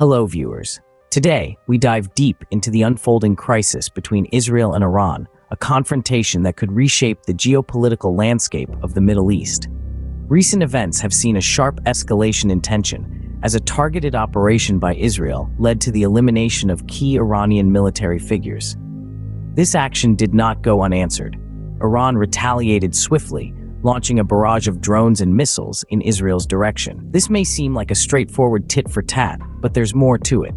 Hello, viewers. Today, we dive deep into the unfolding crisis between Israel and Iran, a confrontation that could reshape the geopolitical landscape of the Middle East. Recent events have seen a sharp escalation in tension, as a targeted operation by Israel led to the elimination of key Iranian military figures. This action did not go unanswered. Iran retaliated swiftly, launching a barrage of drones and missiles in Israel's direction. This may seem like a straightforward tit-for-tat, but there's more to it.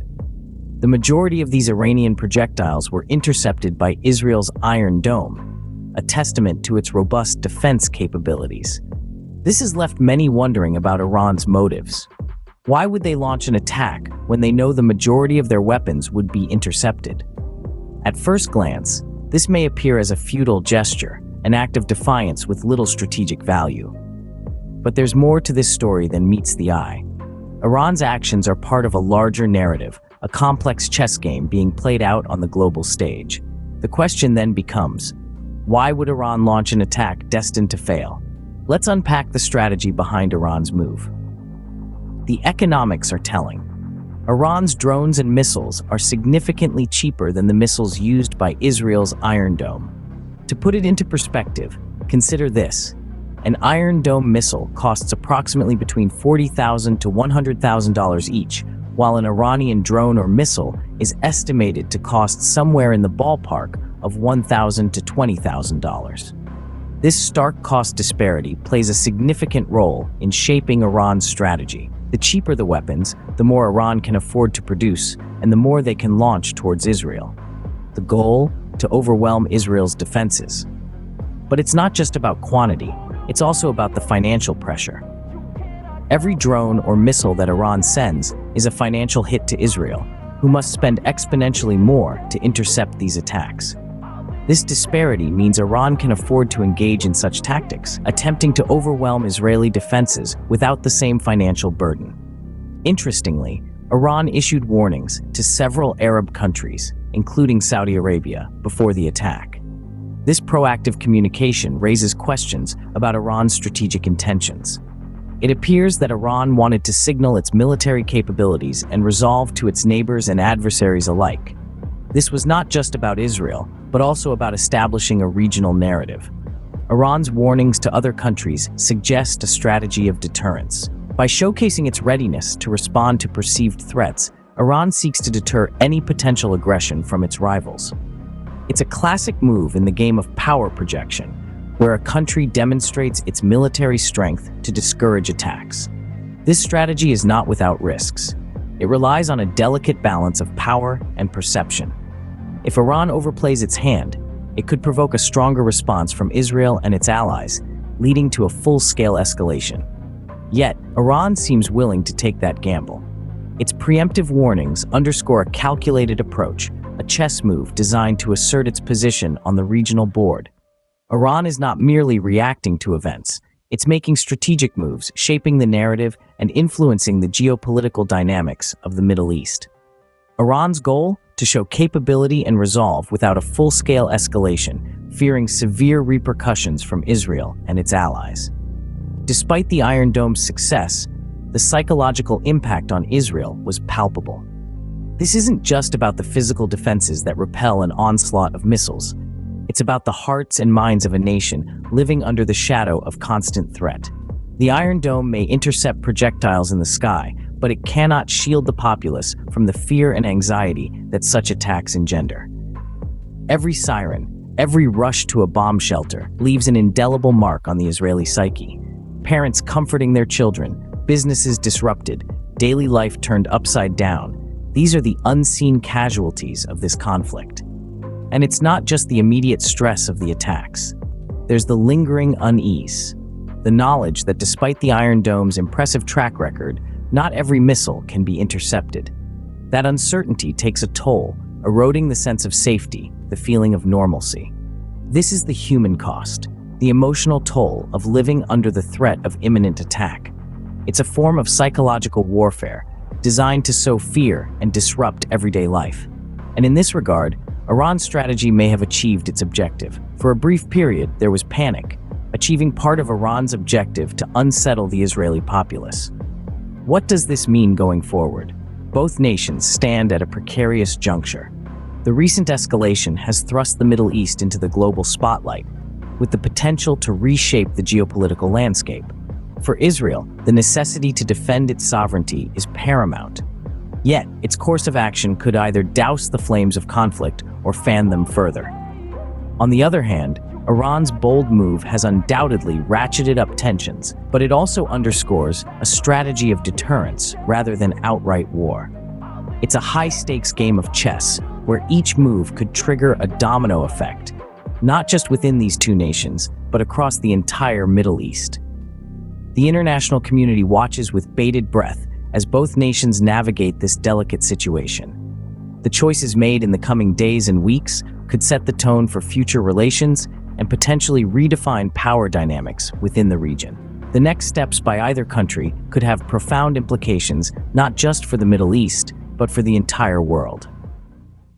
The majority of these Iranian projectiles were intercepted by Israel's Iron Dome, a testament to its robust defense capabilities. This has left many wondering about Iran's motives. Why would they launch an attack when they know the majority of their weapons would be intercepted? At first glance, this may appear as a futile gesture, an act of defiance with little strategic value. But there's more to this story than meets the eye. Iran's actions are part of a larger narrative, a complex chess game being played out on the global stage. The question then becomes, why would Iran launch an attack destined to fail? Let's unpack the strategy behind Iran's move. The economics are telling. Iran's drones and missiles are significantly cheaper than the missiles used by Israel's Iron Dome. To put it into perspective, consider this. An Iron Dome missile costs approximately between $40,000 to $100,000 each, while an Iranian drone or missile is estimated to cost somewhere in the ballpark of $1,000 to $20,000. This stark cost disparity plays a significant role in shaping Iran's strategy. The cheaper the weapons, the more Iran can afford to produce, and the more they can launch towards Israel. The goal? To overwhelm Israel's defenses. But it's not just about quantity, it's also about the financial pressure. Every drone or missile that Iran sends is a financial hit to Israel, who must spend exponentially more to intercept these attacks. This disparity means Iran can afford to engage in such tactics, attempting to overwhelm Israeli defenses without the same financial burden. Interestingly, Iran issued warnings to several Arab countries, including Saudi Arabia, before the attack. This proactive communication raises questions about Iran's strategic intentions. It appears that Iran wanted to signal its military capabilities and resolve to its neighbors and adversaries alike. This was not just about Israel, but also about establishing a regional narrative. Iran's warnings to other countries suggest a strategy of deterrence. By showcasing its readiness to respond to perceived threats, Iran seeks to deter any potential aggression from its rivals. It's a classic move in the game of power projection, where a country demonstrates its military strength to discourage attacks. This strategy is not without risks. It relies on a delicate balance of power and perception. If Iran overplays its hand, it could provoke a stronger response from Israel and its allies, leading to a full-scale escalation. Yet, Iran seems willing to take that gamble. Its preemptive warnings underscore a calculated approach, a chess move designed to assert its position on the regional board. Iran is not merely reacting to events, it's making strategic moves, shaping the narrative and influencing the geopolitical dynamics of the Middle East. Iran's goal? To show capability and resolve without a full-scale escalation, fearing severe repercussions from Israel and its allies. Despite the Iron Dome's success, the psychological impact on Israel was palpable. This isn't just about the physical defenses that repel an onslaught of missiles. It's about the hearts and minds of a nation living under the shadow of constant threat. The Iron Dome may intercept projectiles in the sky, but it cannot shield the populace from the fear and anxiety that such attacks engender. Every siren, every rush to a bomb shelter leaves an indelible mark on the Israeli psyche. Parents comforting their children, businesses disrupted, daily life turned upside down. These are the unseen casualties of this conflict. And it's not just the immediate stress of the attacks. There's the lingering unease, the knowledge that despite the Iron Dome's impressive track record, not every missile can be intercepted. That uncertainty takes a toll, eroding the sense of safety, the feeling of normalcy. This is the human cost, the emotional toll of living under the threat of imminent attack. It's a form of psychological warfare, designed to sow fear and disrupt everyday life. And in this regard, Iran's strategy may have achieved its objective. For a brief period, there was panic, achieving part of Iran's objective to unsettle the Israeli populace. What does this mean going forward? both nations stand at a precarious juncture. The recent escalation has thrust the Middle East into the global spotlight, with the potential to reshape the geopolitical landscape. For Israel, the necessity to defend its sovereignty is paramount. Yet, its course of action could either douse the flames of conflict or fan them further. On the other hand, Iran's bold move has undoubtedly ratcheted up tensions, but it also underscores a strategy of deterrence rather than outright war. It's a high-stakes game of chess, where each move could trigger a domino effect, not just within these two nations, but across the entire Middle East. The international community watches with bated breath as both nations navigate this delicate situation. The choices made in the coming days and weeks could set the tone for future relations and potentially redefine power dynamics within the region. The next steps by either country could have profound implications not just for the Middle East, but for the entire world.